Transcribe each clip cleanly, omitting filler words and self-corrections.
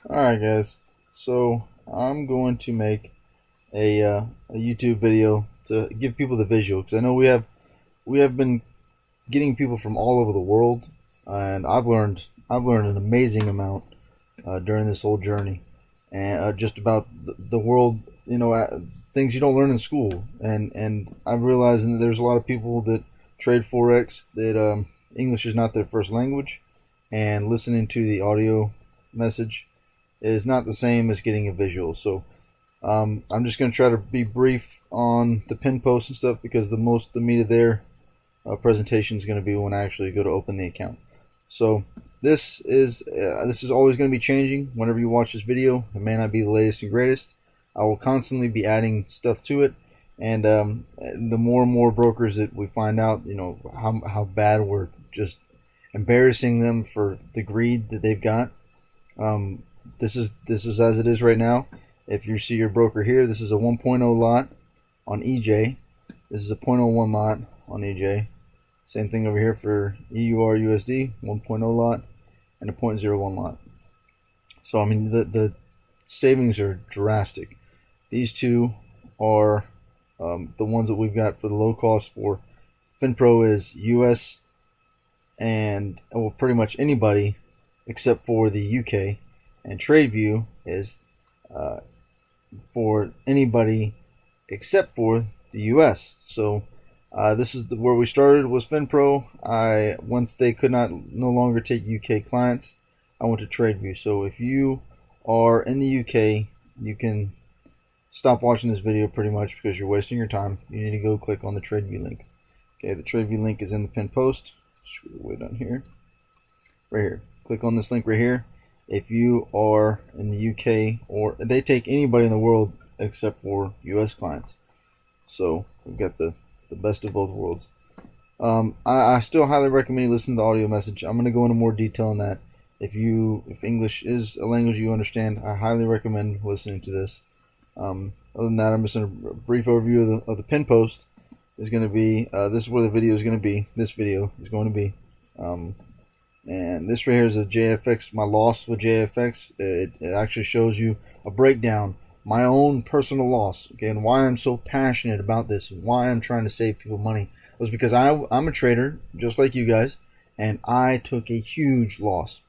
Alright guys, so I'm going to make a YouTube video to give people the visual, because I know we have been getting people from all over the world, and I've learned an amazing amount during this whole journey, and just about the world, things you don't learn in school, and I've realized that there's a lot of people that trade forex that English is not their first language, and listening to the audio message is not the same as getting a visual. So I'm just going to try to be brief on the pin posts and stuff, because the meat of their presentation is going to be when I actually go to open the account. So this is always going to be changing. Whenever you watch this video, it may not be the latest and greatest. I will constantly be adding stuff to it, and the more and more brokers that we find out, how bad we're just embarrassing them for the greed that they've got. This is as it is right now. If you see your broker here, this is a 1.0 lot on EJ. This is a 0.01 lot on EJ. Same thing over here for EUR USD, 1.0 lot and a 0.01 lot. So I mean the savings are drastic. These two are the ones that we've got for the low cost for FinPro is US and well, pretty much anybody except for the UK, and TradeView is for anybody except for the US. So this is where we started, was FinPro. Once they could no longer take UK clients, I went to TradeView. So if you are in the UK, you can stop watching this video pretty much, because you're wasting your time. You need to go click on the TradeView link. Okay, the TradeView link is in the pinned post. Scroll way down here, right here. Click on this link right here. If you are in the UK, or they take anybody in the world except for US clients. So we've got the best of both worlds. I still highly recommend you listen to the audio message. I'm going to go into more detail on that. If English is a language you understand, I highly recommend listening to this. Other than that, I'm just in a brief overview of the pin post. Is going to be this is where the video is going to be. This video is going to be. And this right here is a JFX, my loss with JFX. It actually shows you a breakdown, my own personal loss, okay, and why I'm so passionate about this, and why I'm trying to save people money, was because I'm a trader just like you guys, and I took a huge loss,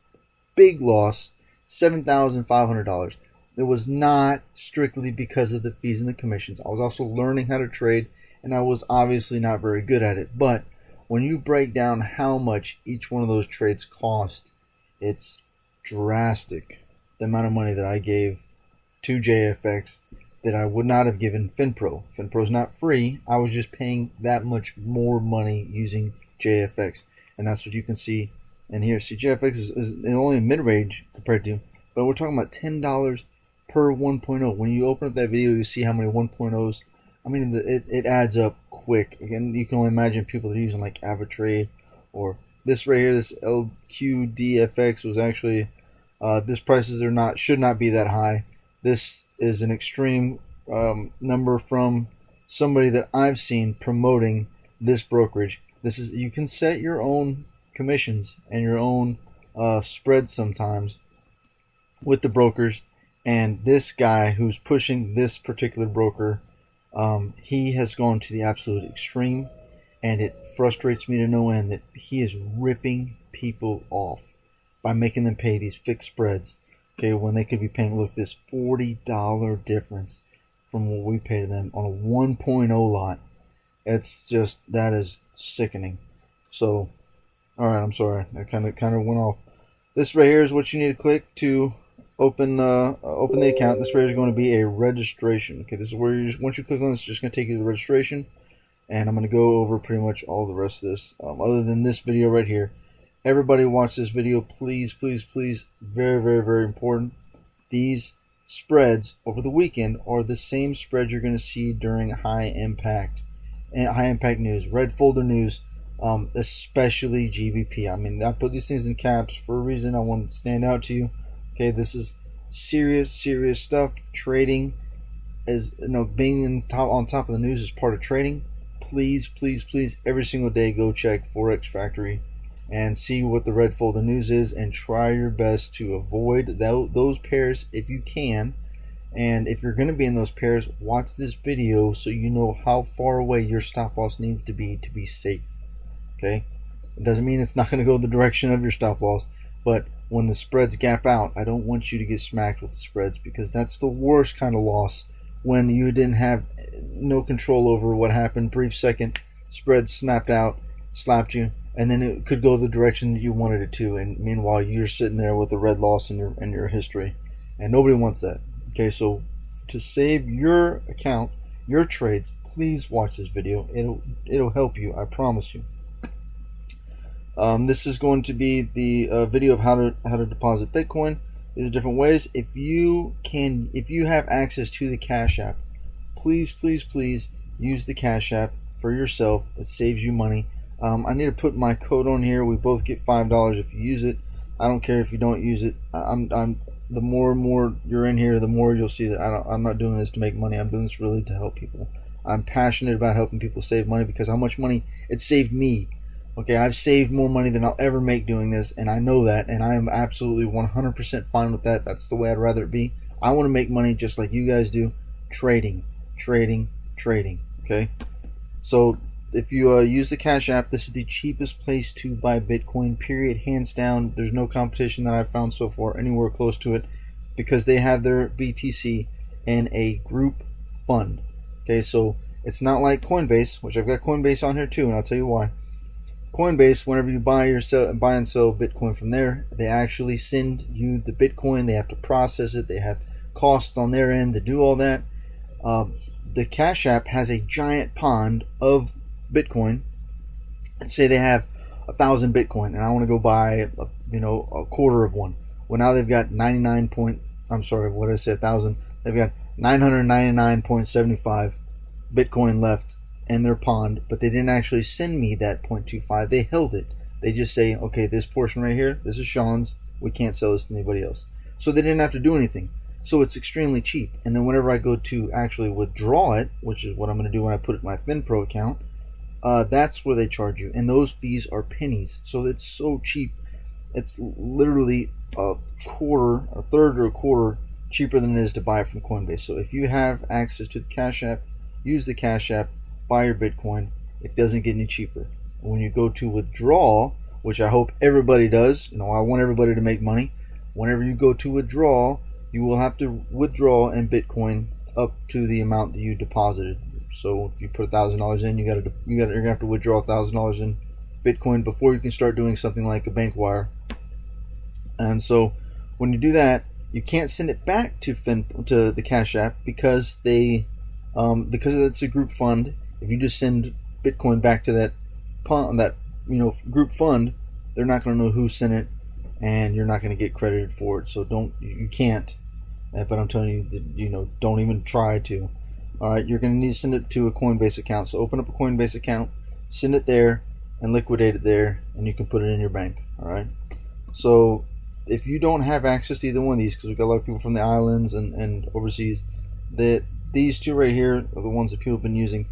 big loss, $7,500. It was not strictly because of the fees and the commissions. I was also learning how to trade, and I was obviously not very good at it, but when you break down how much each one of those trades cost, it's drastic. The amount of money that I gave to JFX that I would not have given FinPro. FinPro's not free. I was just paying that much more money using JFX, and that's what you can see in here. See, JFX is only a mid-range compared to, but we're talking about $10 per 1.0. When you open up that video, you see how many 1.0s. I mean, it adds up quick. Again, you can only imagine people that are using like AvaTrade, or this right here, this LQDFX was actually this prices should not be that high. This is an extreme number from somebody that I've seen promoting this brokerage. You can set your own commissions and your own spreads sometimes with the brokers, and this guy who's pushing this particular broker, he has gone to the absolute extreme, and it frustrates me to no end that he is ripping people off by making them pay these fixed spreads, okay, when they could be paying, look, this $40 difference from what we pay them on a 1.0 lot. It's just, that is sickening. So, all right, I'm sorry, I kind of went off. This right here is what you need to click to open the account. This right here is going to be a registration. Okay, this is where once you click on this, it's just going to take you to the registration, and I'm going to go over pretty much all the rest of this. Other than this video right here, everybody watch this video, please, please, please. Very, very, very important. These spreads over the weekend are the same spreads you're going to see during high impact news, red folder news, especially GBP. I mean, I put these things in caps for a reason. I want to stand out to you. Okay, this is serious stuff. Trading is, being on top of the news is part of trading. Please, please, please, every single day go check Forex Factory and see what the red folder news is, and try your best to avoid those pairs if you can. And if you're going to be in those pairs, watch this video so you know how far away your stop loss needs to be safe. Okay, it doesn't mean it's not going to go the direction of your stop loss, but when the spreads gap out, I don't want you to get smacked with the spreads, because that's the worst kind of loss, when you didn't have no control over what happened. Brief second, spread snapped out, slapped you, and then it could go the direction you wanted it to, and meanwhile you're sitting there with a red loss in your history, and nobody wants that. Okay, so to save your account, your trades, please watch this video. It'll help you, I promise you. This is going to be the video of how to deposit Bitcoin. There's different ways. If you have access to the Cash App, please use the Cash App for yourself. It saves you money. I need to put my code on here. We both get $5 if you use it. I don't care if you don't use it. The more and more you're in here, the more you'll see that I'm not doing this to make money. I'm doing this really to help people. I'm passionate about helping people save money, because how much money it saved me. Okay, I've saved more money than I'll ever make doing this, and I know that, and I am absolutely 100% fine with that. That's the way I'd rather it be. I want to make money just like you guys do, trading. Okay, so if you use the Cash App, this is the cheapest place to buy Bitcoin, period, hands down. There's no competition that I've found so far anywhere close to it, because they have their BTC in a group fund. Okay, so it's not like Coinbase, which I've got Coinbase on here too, and I'll tell you why. Coinbase, whenever you buy and sell Bitcoin from there, they actually send you the Bitcoin. They have to process it. They have costs on their end to do all that. The Cash App has a giant pond of Bitcoin. Let's say they have 1,000 Bitcoin, and I want to go buy a quarter of one. Well, now they've got 1,000. They've got 999.75 Bitcoin left in their pond, but they didn't actually send me that 0.25. They held it. They just say, okay, this portion right here, this is Sean's. We can't sell this to anybody else. So they didn't have to do anything. So it's extremely cheap. And then whenever I go to actually withdraw it, which is what I'm going to do when I put it in my FinPro account, that's where they charge you. And those fees are pennies. So it's so cheap. It's literally a third or a quarter cheaper than it is to buy it from Coinbase. So if you have access to the Cash App, use the Cash App, buy your Bitcoin. It doesn't get any cheaper. When you go to withdraw, which I hope everybody does, I want everybody to make money. Whenever you go to withdraw, you will have to withdraw in Bitcoin up to the amount that you deposited. So if you put $1,000 in, you're gonna have to withdraw $1,000 in Bitcoin before you can start doing something like a bank wire. And so when you do that, you can't send it back to the Cash App, because it's a group fund. If you just send Bitcoin back to that group fund, they're not going to know who sent it, and you're not going to get credited for it. So you can't. But I'm telling you that don't even try to. All right, you're going to need to send it to a Coinbase account. So open up a Coinbase account, send it there, and liquidate it there, and you can put it in your bank. All right. So if you don't have access to either one of these, because we've got a lot of people from the islands and overseas, these two right here are the ones that people have been using.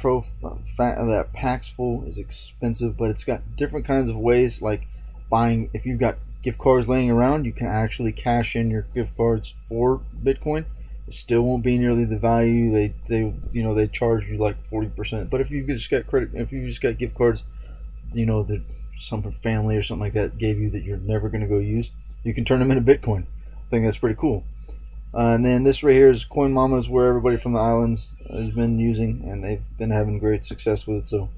That Paxful is expensive, but it's got different kinds of ways, like buying. If you've got gift cards laying around, you can actually cash in your gift cards for Bitcoin. It still won't be nearly the value. They charge you like 40%. But if you've just got gift cards, that some family or something like that gave you that you're never going to go use, you can turn them into Bitcoin. I think that's pretty cool. And then this right here is Coin Mamas, where everybody from the islands has been using, and they've been having great success with it, so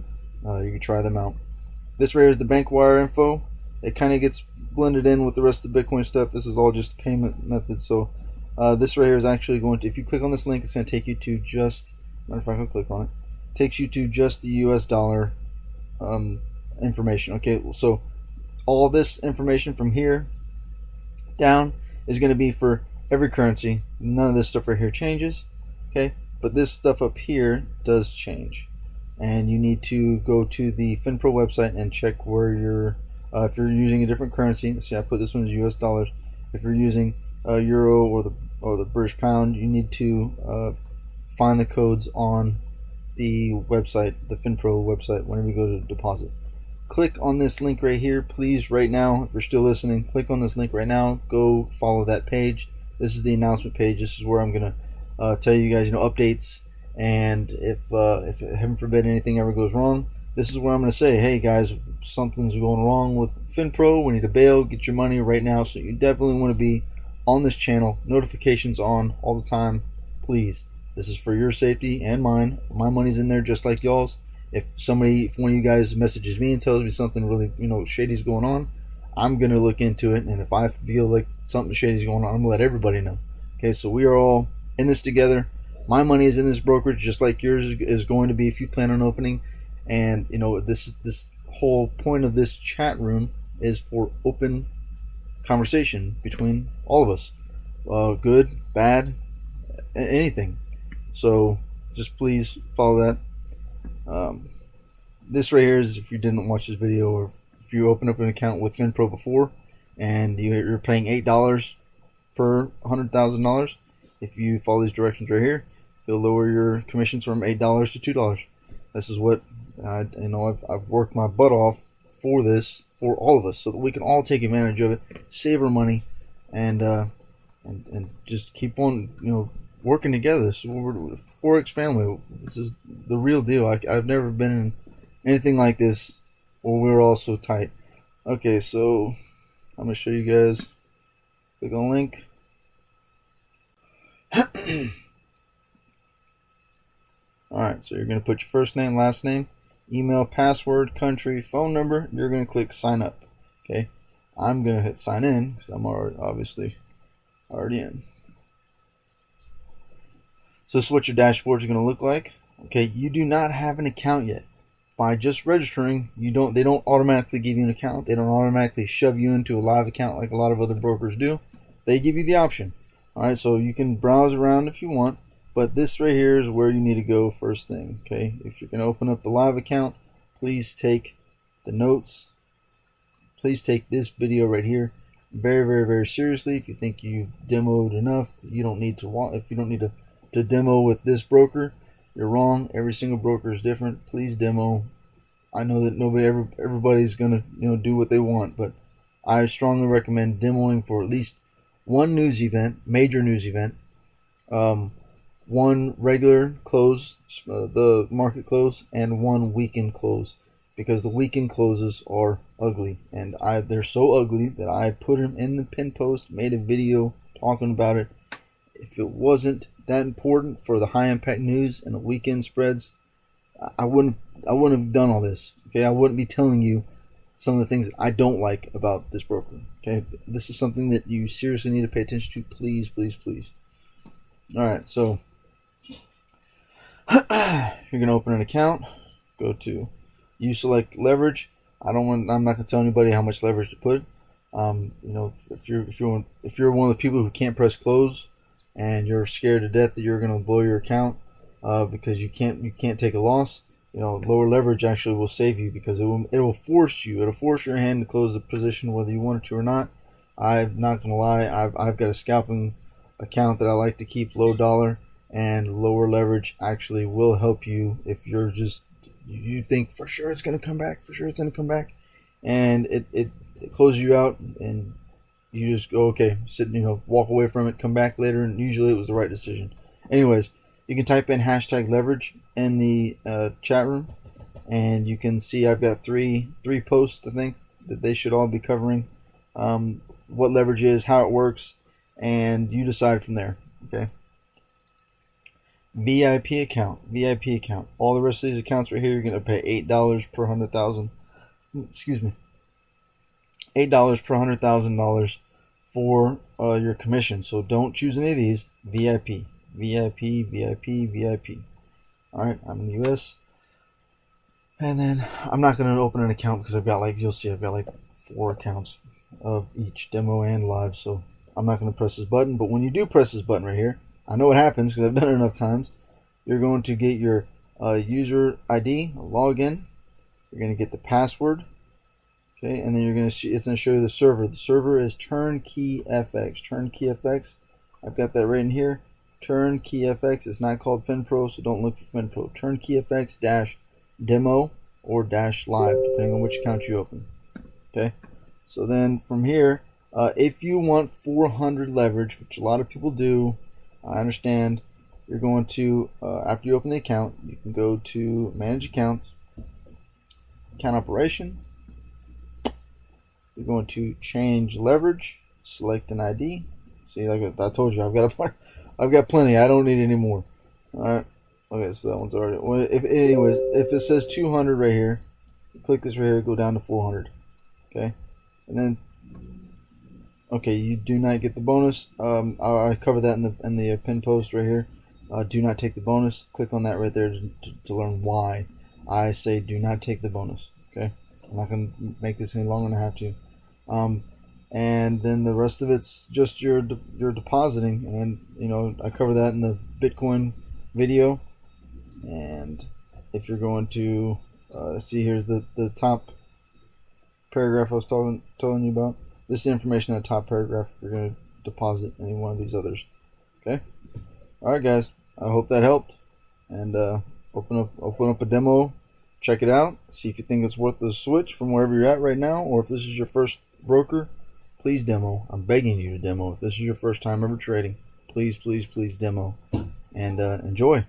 you can try them out. This right here is the bank wire info. It kind of gets blended in with the rest of the Bitcoin stuff. This is all just payment method. So this right here is actually going to, if you click on this link, it's going to take you to just, matter of fact, I'll click on it, takes you to just the US dollar information. Okay, so all this information from here down is going to be for every currency. None of this stuff right here changes, okay, but this stuff up here does change, and you need to go to the FinPro website and check where you're if you're using a different currency. Let's see, I put this one as US dollars. If you're using euro or the British pound, you need to find the codes on the website, the FinPro website, whenever you go to deposit. click on this link right here, please, right now. If you're still listening, click on this link right now. Go follow that page. This is the announcement page. This is where I'm gonna tell you guys, updates. And if heaven forbid anything ever goes wrong, this is where I'm gonna say, hey guys, something's going wrong with FinPro. We need to bail. Get your money right now. So you definitely want to be on this channel. Notifications on all the time, please. This is for your safety and mine. My money's in there just like y'all's. If one of you guys messages me and tells me something really, shady's going on, I'm going to look into it. And if I feel like something shady's going on, I'm going to let everybody know. Okay, so we are all in this together. My money is in this brokerage just like yours is going to be if you plan on opening. And, this whole point of this chat room is for open conversation between all of us. Good, bad, anything. So just please follow that. This right here is if you didn't watch this video, or if you open up an account with FinPro before and you're paying $8 per $100,000. If you follow these directions right here, you'll lower your commissions from $8 to $2. This is what I've worked my butt off for this, for all of us, so that we can all take advantage of it, save our money, and just keep on working together. So we're Forex family. This is the real deal. I've never been in anything like this where we're all so tight. Okay, so I'm gonna show you guys. Click on link. Alright, so you're gonna put your first name, last name, email, password, country, phone number. You're gonna click sign up. Okay, I'm gonna hit sign in because I'm obviously already in. So this is what your dashboards are going to look like. Okay, you do not have an account yet. By just registering, they don't automatically give you an account. They don't automatically shove you into a live account like a lot of other brokers do. They give you the option. All right, so you can browse around if you want, but this right here is where you need to go first thing. Okay, if you're going to open up the live account, please take the notes. Please take this video right here very, very, very seriously. If you think you've demoed enough, you don't need to watch. If you don't need to demo with this broker, you're wrong. Every single broker is different. Please demo. I know that everybody's gonna do what they want, but I strongly recommend demoing for at least one news event, major news event, one regular close, the market close, and one weekend close, because the weekend closes are ugly, and they're so ugly that I put them in the pin post, made a video talking about it. If it wasn't that important for the high impact news and the weekend spreads, I wouldn't have done all this. Okay, I wouldn't be telling you some of the things that I don't like about this broker. Okay, this is something that you seriously need to pay attention to. Please, please, please. All right, so you're gonna open an account. Go to you select leverage. I'm not gonna tell anybody how much leverage to put. If you're one of the people who can't press close, and you're scared to death that you're going to blow your account because you can't take a loss, lower leverage actually will save you, because it'll force your hand to close the position whether you want it to or not. I'm not going to lie, I've got a scalping account that I like to keep low dollar, and lower leverage actually will help you if you think for sure it's going to come back, and it closes you out, and you just go, okay, sit, walk away from it, come back later, and usually it was the right decision. Anyways, you can type in hashtag leverage in the chat room, and you can see I've got three posts, I think, that they should all be covering what leverage is, how it works, and you decide from there. Okay. VIP account. All the rest of these accounts right here, you're going to pay $8 per 100,000. Excuse me. $8 per $100,000 for your commission. So don't choose any of these. VIP. All right, I'm in the US, and then I'm not going to open an account because I've got you'll see I've got 4 accounts of each, demo and live. So I'm not going to press this button. But when you do press this button right here, I know what happens because I've done it enough times. You're going to get your user ID, login. You're going to get the password. Okay, and then it's going to show you the server. The server is Turnkey FX. Turnkey FX. I've got that right in here. Turnkey FX. It's not called FinPro, so don't look for FinPro. Turnkey FX -demo. or dash live, depending on which account you open. Okay, so then from here, if you want 400 leverage, which a lot of people do, I understand, you're going to, after you open the account, you can go to manage accounts, account operations. You're going to change leverage, select an ID. See, like I told you, I've got plenty. I don't need any more. All right. Okay, so that one's already. Well, anyways, if it says 200 right here, click this right here, go down to 400. Okay, and then okay, you do not get the bonus. I cover that in the pin post right here. Do not take the bonus. Click on that right there to learn why I say do not take the bonus. Okay, I'm not gonna make this any longer than I have to. And then the rest of it's just your depositing, and I cover that in the Bitcoin video. And if you're going to see, here's the top paragraph I was telling you about. This is information in the top paragraph if you're going to deposit any one of these others. Okay. All right, guys. I hope that helped. And open up a demo, check it out, see if you think it's worth the switch from wherever you're at right now, or if this is your first broker, please demo. I'm begging you to demo. If this is your first time ever trading, please demo and enjoy.